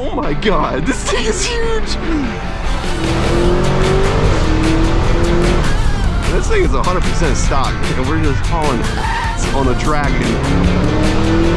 Oh my God, this thing is huge. This thing is 100% stock, and we're just hauling ass on a Dragon.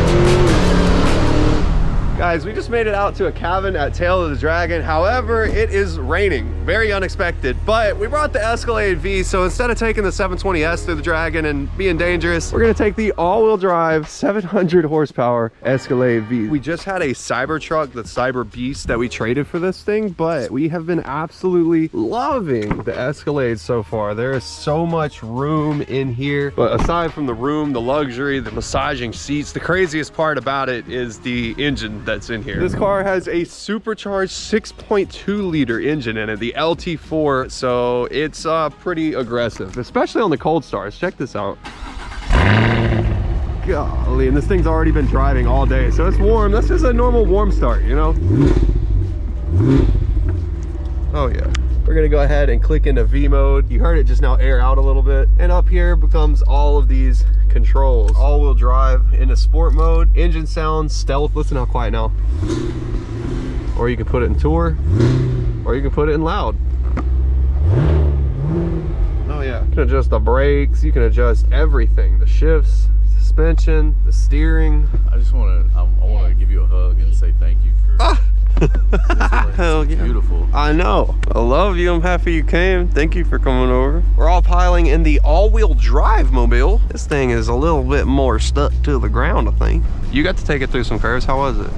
Guys, we just made it out to a cabin at Tail of the Dragon. However, it is raining. Very unexpected. But we brought the Escalade V, so instead of taking the 720S through the Dragon and being dangerous, we're gonna take the all-wheel drive 700 horsepower Escalade V. We just had a Cybertruck, the Cyber Beast, that we traded for this thing, but we have been absolutely loving the Escalade so far. There is so much room in here. But aside from the room, the luxury, the massaging seats, the craziest part about it is the engine that's in here. This car has a supercharged 6.2 liter engine in it, the LT4, so it's pretty aggressive, especially on the cold starts. Check this out. Golly, and this thing's already been driving all day, so it's warm. That's just a normal warm start, you know? Oh yeah. We're gonna go ahead and click into V mode. You heard it just now air out a little bit. And up here becomes all of these controls. All-wheel drive into sport mode. Engine sound, stealth. Listen how quiet now. Or you can put it in tour, or you can put it in loud. Oh yeah. You can adjust the brakes. You can adjust everything. The shifts, suspension, the steering. I just want to give you a hug and say thank you for Hell yeah. Beautiful. I know. I love you. I'm happy you came. Thank you for coming over. We're all piling in the all-wheel drive mobile. This thing is a little bit more stuck to the ground, I think. You got to take it through some curves. How was it?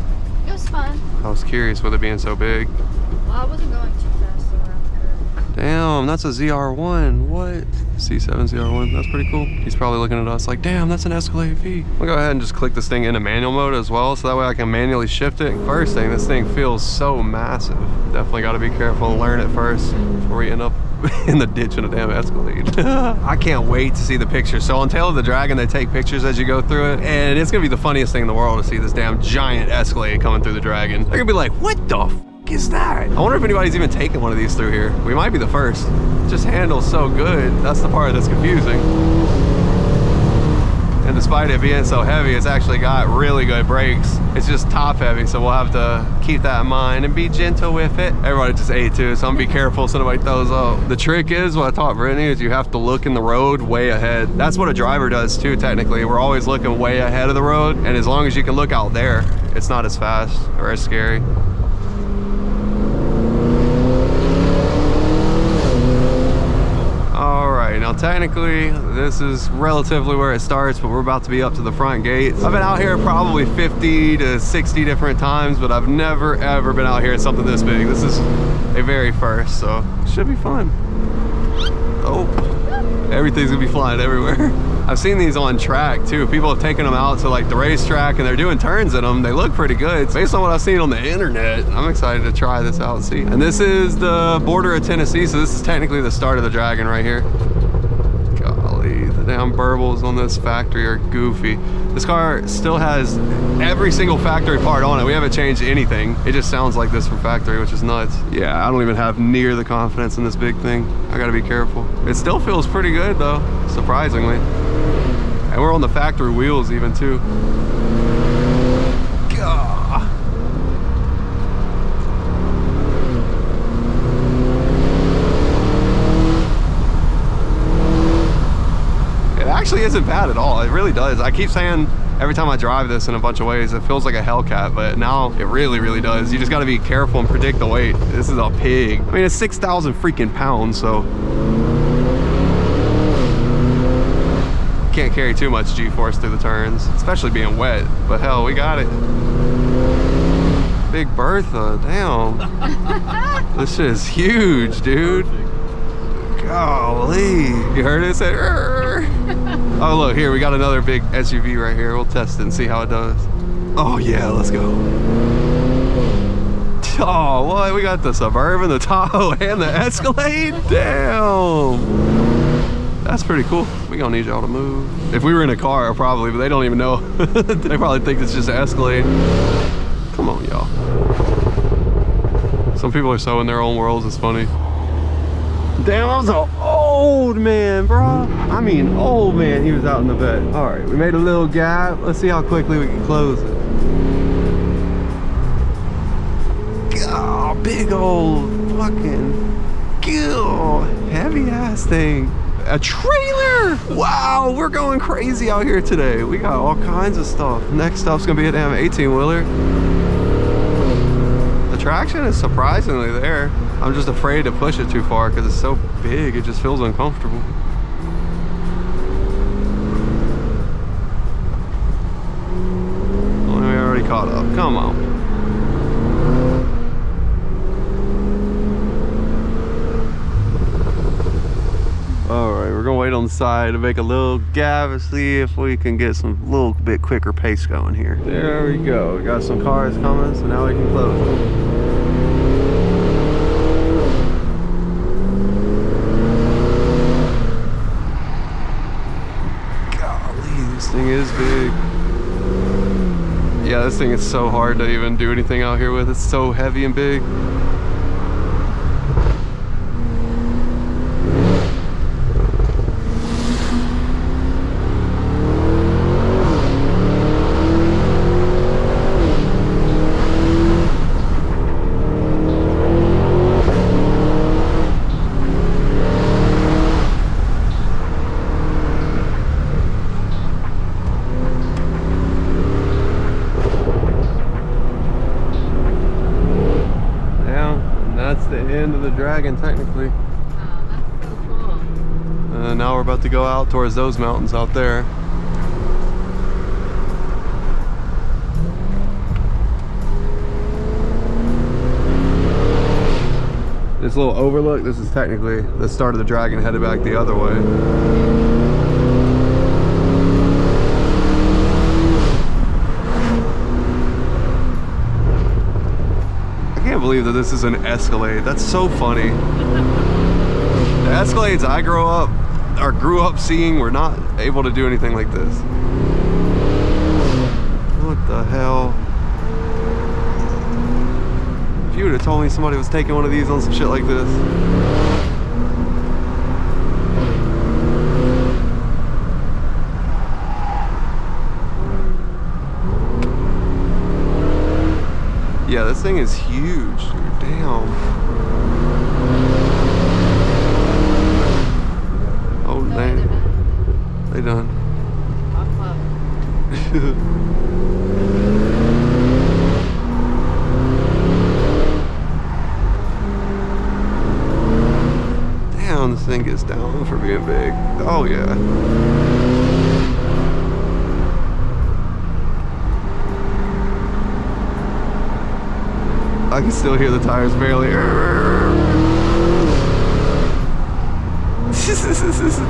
It was fun. I was curious with it being so big. Well, I wasn't going too fast around the curve. Damn, that's a ZR1. What? C7 ZR1. That's pretty cool. He's probably looking at us like, damn, that's an Escalade V. I'll go ahead and just click this thing into manual mode as well, so that way I can manually shift it. First thing, this thing feels so massive. Definitely got to be careful and learn it first before we end up in the ditch in a damn Escalade. I can't wait to see the pictures. So on Tail of the Dragon, they take pictures as you go through it, and it's gonna be the funniest thing in the world to see this damn giant Escalade coming through the Dragon. They're gonna be like, what the f is that? I wonder if anybody's even taken one of these through here. We might be the first. It just handles so good. That's the part that's confusing. And despite it being so heavy, it's actually got really good brakes. It's just top heavy, so we'll have to keep that in mind and be gentle with it. Everybody just ate too, so I'm gonna be careful so nobody throws up. The trick is, what I taught Brittany, is you have to look in the road way ahead. That's what a driver does too, technically. We're always looking way ahead of the road, and as long as you can look out there, it's not as fast or as scary. Now technically this is relatively where it starts, but we're about to be up to the front gates. I've been out here probably 50 to 60 different times, but I've never ever been out here at something this big. This is a very first, so it should be fun. Oh, everything's gonna be flying everywhere. I've seen these on track too. People have taken them out to like the racetrack and they're doing turns in them. They look pretty good. Based on what I've seen on the internet, I'm excited to try this out and see. And this is the border of Tennessee, so this is technically the start of the Dragon right here. Golly, the damn burbles on this factory are goofy. This car still has every single factory part on it. We haven't changed anything. It just sounds like this from factory, which is nuts. Yeah, I don't even have near the confidence in this big thing. I gotta be careful. It still feels pretty good though, surprisingly. And we're on the factory wheels even too. Gah. It actually isn't bad at all. It really does. I keep saying every time I drive this in a bunch of ways, it feels like a Hellcat, but now it really, really does. You just got to be careful and predict the weight. This is a pig. I mean, it's 6,000 freaking pounds, so can't carry too much G-force through the turns, especially being wet, but hell, we got it. Big Bertha, damn. This shit is huge, dude. Golly. You heard it say, "Rrr." Oh look, here, we got another big SUV right here. We'll test it and see how it does. Oh yeah, let's go. Oh, what? We got the Suburban, the Tahoe, and the Escalade? Damn. That's pretty cool. We gonna need y'all to move. If we were in a car, probably, but they don't even know. They probably think it's just an Escalade. Come on, y'all. Some people are so in their own worlds, it's funny. Damn, I was an old man, bro. I mean, old man, he was out in the vet. All right, we made a little gap. Let's see how quickly we can close it. Oh, big old fucking heavy ass thing. A trailer! Wow, we're going crazy out here today. We got all kinds of stuff. Next stop's gonna be a damn 18-wheeler. The traction is surprisingly there. I'm just afraid to push it too far because it's so big, it just feels uncomfortable. Well, we already caught up. Come on. Alright, we're gonna wait on the side to make a little gap and see if we can get some little bit quicker pace going here. There we go. We got some cars coming, so now we can close them. Golly, this thing is big. Yeah, this thing is so hard to even do anything out here with. It's so heavy and big. End of the dragon technically. Oh, that's so cool. Now we're about to go out towards those mountains out there. This little overlook, this is technically the start of the dragon headed back the other way. I can't believe that this is an Escalade. That's so funny. The Escalades I grew up seeing were not able to do anything like this. What the hell? If you would have told me somebody was taking one of these on some shit like this. Yeah, this thing is huge, dude. Damn. Oh, man. They done. Damn, this thing gets down for being big. Oh, yeah. I can still hear the tires barely.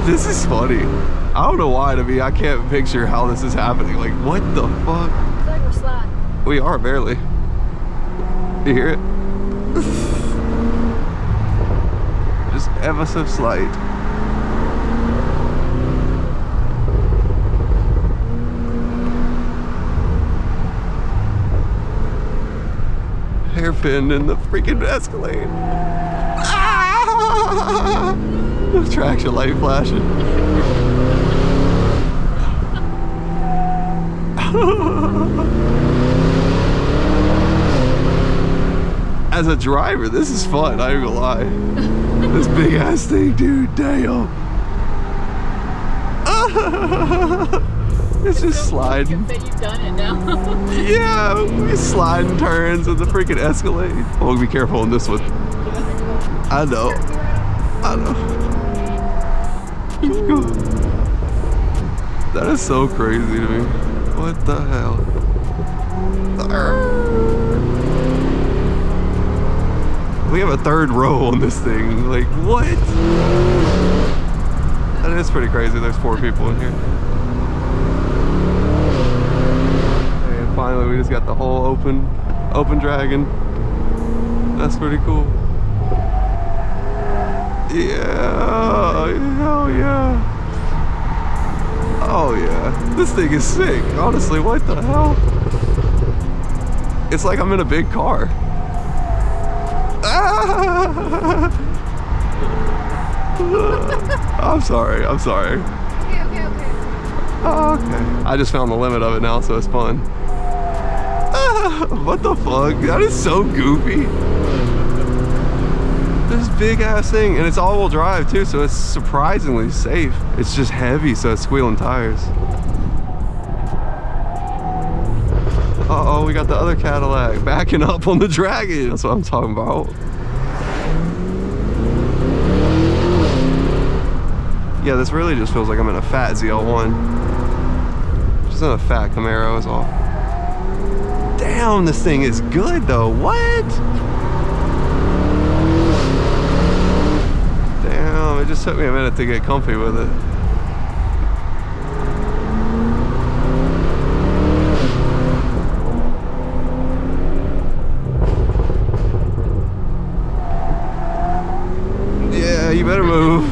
This is funny. I don't know why to me. I can't picture how this is happening. Like, what the fuck? It's like we're sliding. We are barely. You hear it? Just ever so slight. Hairpin in the freaking Escalade. Ah! Traction light flashing. As a driver, this is fun, I ain't gonna lie. This big ass thing, dude, damn. It's just sliding. That you've done it now. Yeah, we slide and turns with the freaking Escalade. Oh, be careful on this one. I know. I know. Keep going. That is so crazy to me. What the hell? We have a third row on this thing. Like, what? That is pretty crazy. There's 4 people in here. Finally, we just got the whole open dragon. That's pretty cool. Yeah, hell yeah. Oh yeah, this thing is sick. Honestly, what the hell? It's like I'm in a big car. Ah! I'm sorry. Okay. Oh, okay. I just found the limit of it now, so it's fun. What the fuck? That is so goofy. this big ass thing, and it's all-wheel drive too, so it's surprisingly safe. It's just heavy, so it's squealing tires. Uh-oh, we got the other Cadillac backing up on the Dragon. That's what I'm talking about. Yeah, this really just feels like I'm in a fat ZL1. Just in a fat Camaro is all. Damn, this thing is good though. What? Damn, it just took me a minute to get comfy with it. Yeah, you better move.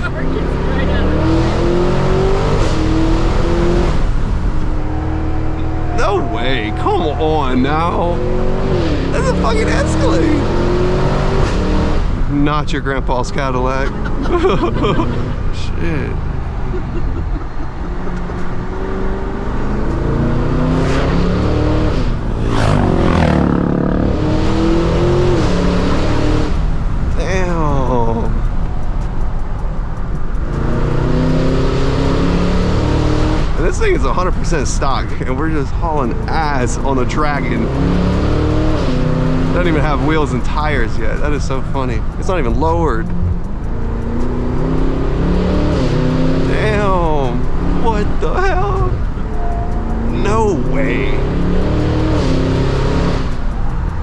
No way, come on now. That's a fucking Escalade. Not your grandpa's Cadillac. Shit. Damn. And this thing is 100% stock, and we're just hauling ass on the Dragon. Doesn't even have wheels and tires yet. That is so funny. It's not even lowered. Damn. What the hell? No way.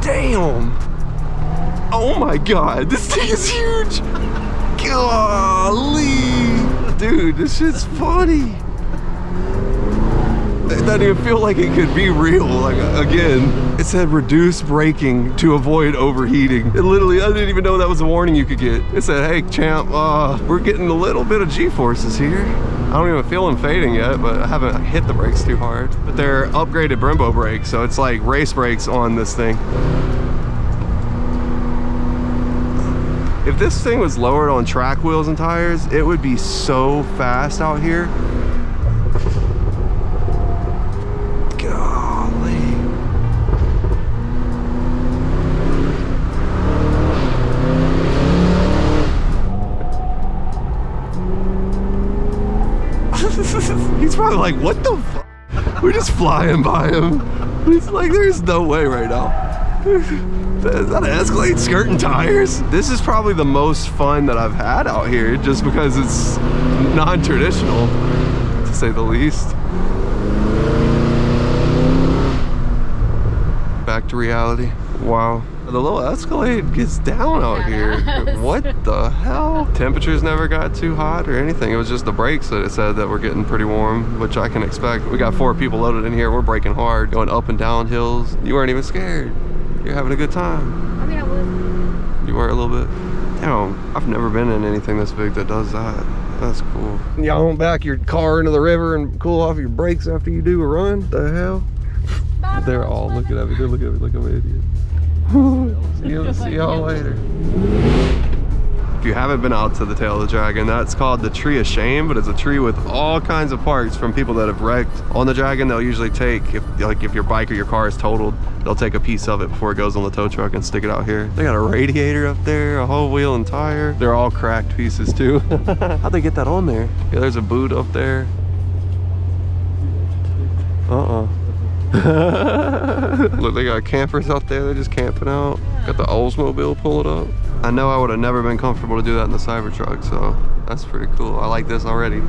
Damn. Oh my God. This thing is huge. Golly. Dude, this shit's funny. It doesn't even feel like it could be real. Like, again, it said reduce braking to avoid overheating. It literally, I didn't even know that was a warning you could get. It said, hey champ, we're getting a little bit of G-forces here. I don't even feel them fading yet, but I haven't hit the brakes too hard. But they're upgraded Brembo brakes, so it's like race brakes on this thing. If this thing was lowered on track wheels and tires, it would be so fast out here. He's probably like, what the fuck? We're just flying by him. He's like, there's no way right now. Is that an Escalade skirting tires? This is probably the most fun that I've had out here, just because it's non-traditional, to say the least. Back to reality. Wow. The little Escalade gets down out here. What the hell? Temperatures never got too hot or anything. It was just the brakes that it said that we're getting pretty warm, which I can expect. We got 4 people loaded in here. We're braking hard, going up and down hills. You weren't even scared. You're having a good time. I mean, I was. You were a little bit. Damn, I've never been in anything this big that does that. That's cool. Y'all don't back your car into the river and cool off your brakes after you do a run? The hell? They're all looking at me. They're looking at me like I'm an idiot. See y'all later. If you haven't been out to the tail of the Dragon, that's called the Tree of Shame, but it's a tree with all kinds of parts from people that have wrecked on the Dragon. They'll usually take, if your bike or your car is totaled, they'll take a piece of it before it goes on the tow truck and stick it out here. They got a radiator up there, a whole wheel and tire. They're all cracked pieces too. How'd they get that on there? Yeah, there's a boot up there. Look, they got campers out there. They're just camping out. Got the Oldsmobile pulled up. I know I would have never been comfortable to do that in the Cybertruck, so that's pretty cool. I like this already.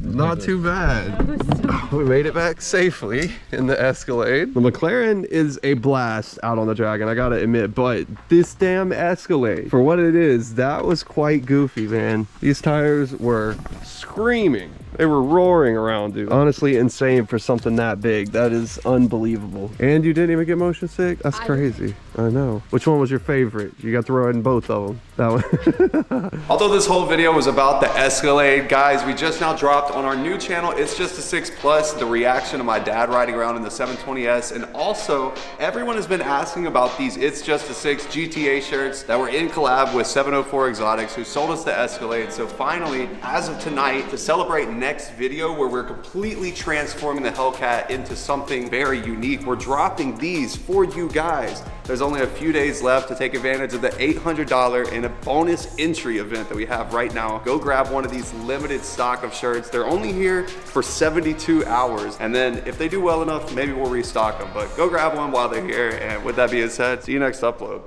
Not too bad. We made it back safely in the Escalade. The McLaren is a blast out on the Dragon, I gotta admit, but this damn Escalade, for what it is, that was quite goofy, man. These tires were screaming. They were roaring around, dude. Honestly, insane for something that big. That is unbelievable. And you didn't even get motion sick? That's crazy. I know. Which one was your favorite? You got to ride in both of them. That one. Although this whole video was about the Escalade, guys, we just now dropped on our new channel, It's Just a 6 Plus, the reaction of my dad riding around in the 720S. And also, everyone has been asking about these It's Just a 6 GTA shirts that were in collab with 704 Exotics, who sold us the Escalade. So finally, as of tonight, to celebrate next next video where we're completely transforming the Hellcat into something very unique. We're dropping these for you guys. There's only a few days left to take advantage of the $800 in a bonus entry event that we have right now. Go grab one of these limited stock of shirts. They're only here for 72 hours. And then if they do well enough, maybe we'll restock them. But go grab one while they're here. And with that being said, see you next upload.